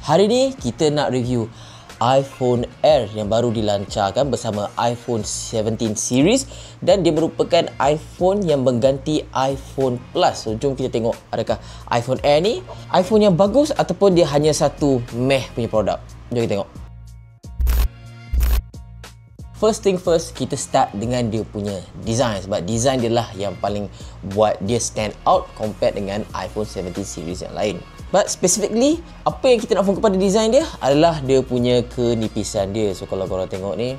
Hari ni kita nak review iPhone Air yang baru dilancarkan bersama iPhone 17 series dan dia merupakan iPhone yang mengganti iPhone Plus. So jom kita tengok adakah iPhone Air ni iPhone yang bagus ataupun dia hanya satu meh punya produk. Jom kita tengok. First thing first, kita start dengan dia punya design, sebab design dia lah yang paling buat dia stand out compare dengan iPhone 17 series yang lain. But specifically, apa yang kita nak fokus pada design dia adalah dia punya kenipisan dia. So kalau korang tengok ni,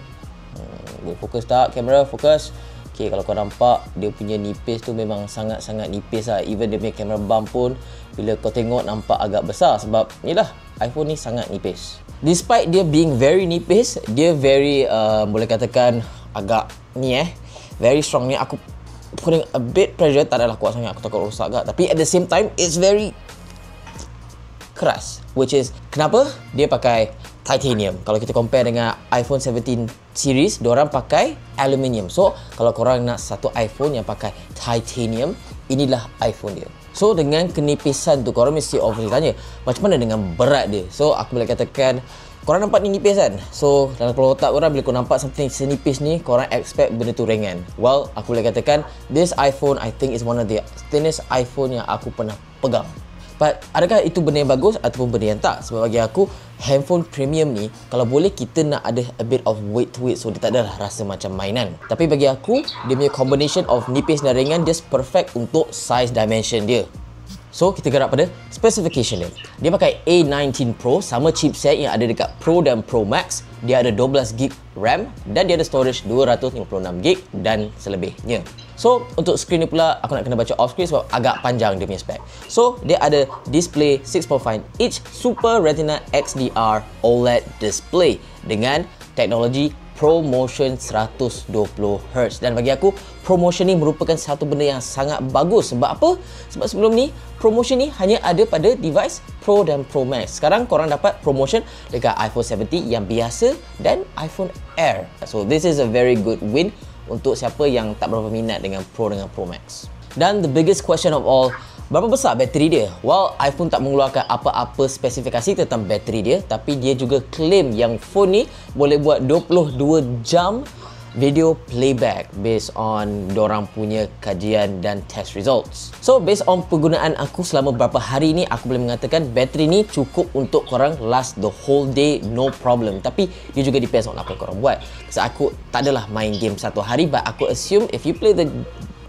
boleh fokus tak kamera? Fokus. Okay, kalau korang nampak dia punya nipis tu memang sangat-sangat nipis lah. Even dia punya kamera bump pun bila kau tengok nampak agak besar, sebab ni lah iPhone ni sangat nipis. Despite dia being very nipis, dia very boleh katakan agak ni very strong ni. Aku putting a bit pressure, tak adalah kuat sangat, aku takut rosak agak. Tapi at the same time it's very keras, which is kenapa dia pakai titanium. Kalau kita compare dengan iPhone 17 series, diorang pakai aluminium. So kalau korang nak satu iPhone yang pakai titanium, inilah iPhone dia. So dengan kenipisan tu, korang mesti obviously tanya, macam mana dengan berat dia? So aku boleh katakan, korang nampak ni nipis kan? So dalam kepala otak korang, bila korang nampak something senipis ni, korang expect benda tu ringan. Well, aku boleh katakan this iPhone I think is one of the thinnest iPhone yang aku pernah pegang. But adakah itu benda yang bagus ataupun benda yang tak? Sebab bagi aku, handphone premium ni kalau boleh kita nak ada a bit of weight to it, so dia tak adalah rasa macam mainan. Tapi bagi aku, dia punya combination of nipis dan ringan just perfect untuk size dimension dia. So kita gerak pada specification dia. Dia pakai A19 Pro, sama chipset yang ada dekat Pro dan Pro Max. Dia ada 12GB RAM dan dia ada storage 256GB dan selebihnya. So untuk screen ni pula, aku nak kena baca off screen sebab agak panjang dia punya spek. So dia ada display 6.5 inch Super Retina XDR OLED display dengan teknologi ProMotion 120Hz. Dan bagi aku, ProMotion ni merupakan satu benda yang sangat bagus. Sebab apa? Sebab sebelum ni, ProMotion ni hanya ada pada device Pro dan Pro Max. Sekarang korang dapat ProMotion dekat iPhone 17 yang biasa dan iPhone Air. So this is a very good win untuk siapa yang tak berapa minat dengan Pro dengan Pro Max. Dan the biggest question of all, berapa besar bateri dia? Well, iPhone tak mengeluarkan apa-apa spesifikasi tentang bateri dia, tapi dia juga claim yang phone ni boleh buat 22 jam video playback based on dorang punya kajian dan test results. So based on penggunaan aku selama beberapa hari ni, aku boleh mengatakan bateri ni cukup untuk korang last the whole day, no problem. Tapi dia juga depends on apa korang buat. Sebab aku tak adalah main game satu hari, but aku assume if you play the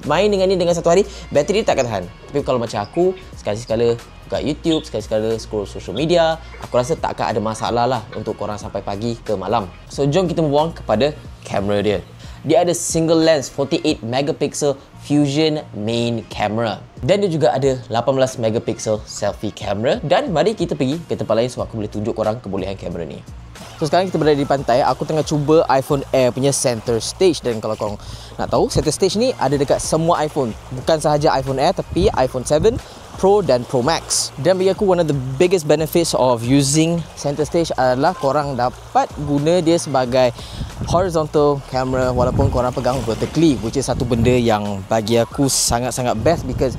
main dengan ni dengan satu hari, bateri tak akan tahan. Tapi kalau macam aku, sekali-sekala buka YouTube, sekali-sekala scroll social media, aku rasa tak akan ada masalah lah untuk korang sampai pagi ke malam. So jom kita move on kepada kamera dia. Dia ada single lens 48 megapixel Fusion main camera. Dan dia juga ada 18 megapixel selfie camera. Dan mari kita pergi ke tempat lain so aku boleh tunjuk korang kebolehan kamera ni. So sekarang kita berada di pantai, aku tengah cuba iPhone Air punya center stage. Dan kalau korang nak tahu, center stage ni ada dekat semua iPhone. Bukan sahaja iPhone Air tapi iPhone 7, Pro dan Pro Max. Dan bagi aku, one of the biggest benefits of using center stage adalah korang dapat guna dia sebagai horizontal camera walaupun korang pegang vertically, which is satu benda yang bagi aku sangat-sangat best, because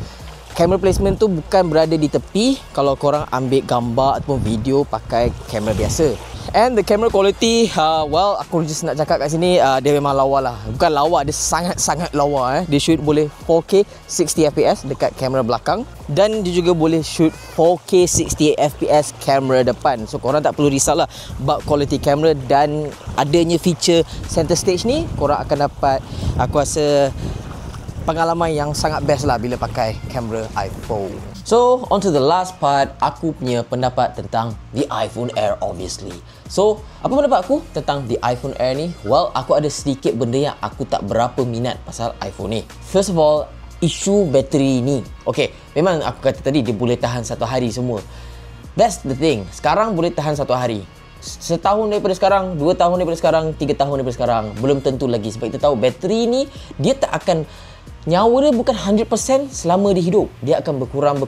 camera placement tu bukan berada di tepi kalau korang ambil gambar ataupun video pakai kamera biasa. And the camera quality, well, aku just nak cakap kat sini, dia memang lawa lah. Bukan lawa, dia sangat-sangat lawa. Dia shoot boleh 4K 60fps dekat kamera belakang. Dan dia juga boleh shoot 4K 60fps kamera depan. So korang tak perlu risaulah bab quality kamera. Dan adanya feature center stage ni, korang akan dapat, aku rasa, pengalaman yang sangat best lah bila pakai kamera iPhone. So, on to the last part, aku punya pendapat tentang the iPhone Air obviously. So, apa pendapat aku tentang the iPhone Air ni? Well, aku ada sedikit benda yang aku tak berapa minat pasal iPhone ni. First of all, isu bateri ni. Okay, memang aku kata tadi dia boleh tahan satu hari semua. That's the thing. Sekarang boleh tahan satu hari. Setahun daripada sekarang, 2 tahun daripada sekarang, 3 tahun daripada sekarang, belum tentu lagi. Sebab kita tahu bateri ni, dia tak akan, nyawa dia bukan 100% selama dia hidup. Dia akan berkurang.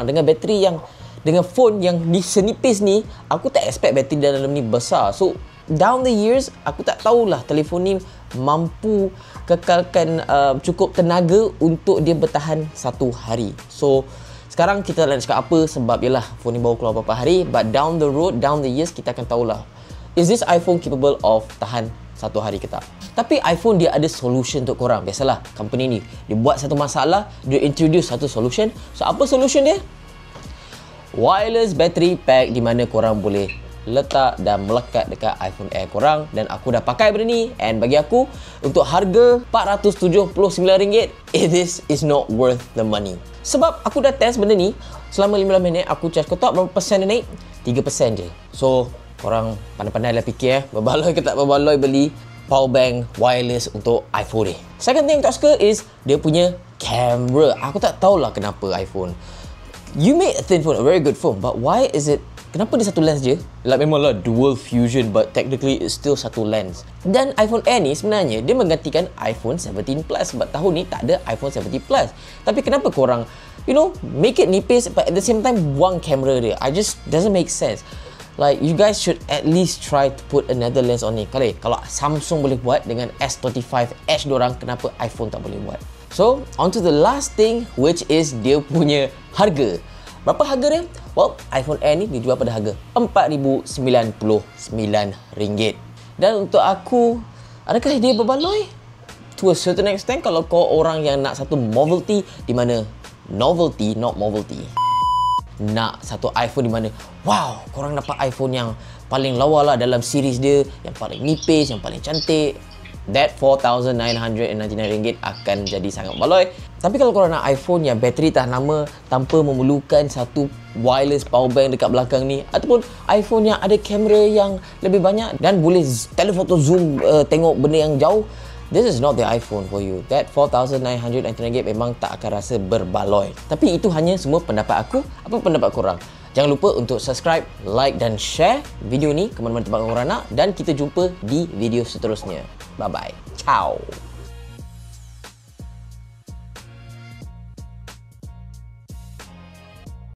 Dengan bateri yang, dengan phone yang senipis ni, aku tak expect bateri dalam ni besar. So down the years, aku tak tahulah telefon ni mampu kekalkan cukup tenaga untuk dia bertahan satu hari. So Sekarang kita nak cakap apa sebab yalah phone ni baru keluar beberapa hari, but down the road, down the years kita akan tahulah is this iPhone capable of tahan satu hari ke tak. Tapi iPhone dia ada solution untuk korang. Biasalah company ni dia buat satu masalah, dia introduce satu solution. So apa solution dia? Wireless battery pack di mana korang boleh letak dan melekat dekat iPhone Air korang, dan aku dah pakai benda ni, and bagi aku untuk harga RM479 this is not worth the money. Sebab aku dah test benda ni selama 15 minit, aku charge. Kau tahu berapa persen dia naik? 3% je. So korang pandai-pandai lah fikir berbaloi ke tak berbaloi beli power bank wireless untuk iPhone ni. Second thing yang tak suka is dia punya camera. Aku tak tahulah kenapa iPhone. You made a thin phone, a very good phone, but why is it, kenapa dia satu lens je? Like memanglah dual fusion, but technically it's still satu lens. Dan iPhone Air ni sebenarnya dia menggantikan iPhone 17 Plus, sebab tahun ni tak ada iPhone 17 Plus. Tapi kenapa korang, make it nipis but at the same time buang kamera dia? I just doesn't make sense. Like, you guys should at least try to put another lens on ni. Kalau Samsung boleh buat dengan S25 Edge diorang, kenapa iPhone tak boleh buat? So, on to the last thing, which is dia punya harga. Berapa harga dia? Well, iPhone Air ni dijual pada harga RM4,099. Dan untuk aku, adakah dia berbaloi? To a certain extent, kalau kau orang yang nak satu novelty, di mana novelty, not novelty. Nak satu iPhone di mana, wow, korang dapat iPhone yang paling lawa lah dalam series dia, yang paling nipis, yang paling cantik, that RM4,999 akan jadi sangat baloi. Tapi kalau korang nak iPhone yang bateri tahan lama tanpa memerlukan satu wireless power bank dekat belakang ni, ataupun iPhone yang ada kamera yang lebih banyak dan boleh telephoto zoom tengok benda yang jauh, this is not the iPhone for you. That RM4,999 memang tak akan rasa berbaloi. Tapi itu hanya semua pendapat aku. Apa pendapat korang? Jangan lupa untuk subscribe, like dan share video ni ke mana-mana tempat korang nak, dan kita jumpa di video seterusnya. Bye-bye. Ciao.